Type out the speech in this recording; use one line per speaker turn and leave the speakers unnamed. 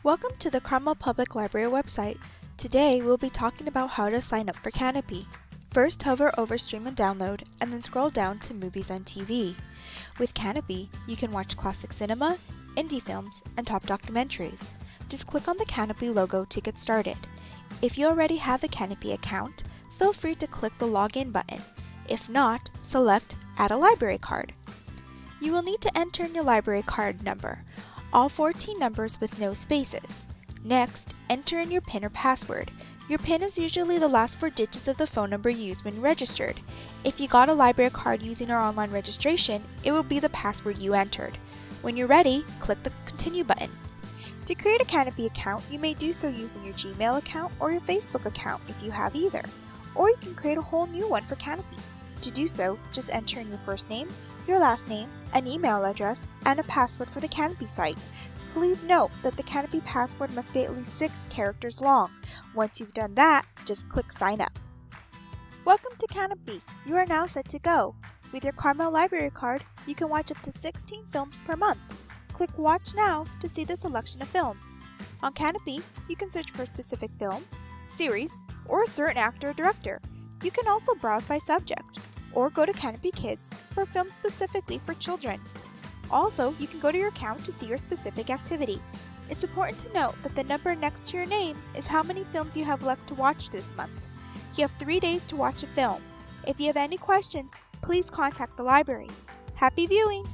Welcome to the Carmel Public Library website. Today we'll be talking about how to sign up for Kanopy. First, hover over Stream and Download, and then scroll down to Movies and TV. With Kanopy, you can watch classic cinema, indie films, and top documentaries. Just click on the Kanopy logo to get started. If you already have a Kanopy account, feel free to click the Login button. If not, select Add a Library Card. You will need to enter in your library card number, all 14 numbers with no spaces. Next, enter in your PIN or password. Your PIN is usually the last 4 digits of the phone number used when registered. If you got a library card using our online registration, it will be the password you entered. When you're ready, click the Continue button. To create a Kanopy account, you may do so using your Gmail account or your Facebook account if you have either. Or you can create a whole new one for Kanopy. To do so, just enter in your first name, your last name, an email address, and a password for the Kanopy site. Please note that the Kanopy password must be at least 6 characters long. Once you've done that, just click Sign Up. Welcome to Kanopy. You are now set to go. With your Carmel Library Card, you can watch up to 16 films per month. Click Watch Now to see the selection of films. On Kanopy, you can search for a specific film, series, or a certain actor or director. You can also browse by subject, or go to Kanopy Kids for films specifically for children. Also, you can go to your account to see your specific activity. It's important to note that the number next to your name is how many films you have left to watch this month. You have 3 days to watch a film. If you have any questions, please contact the library. Happy viewing!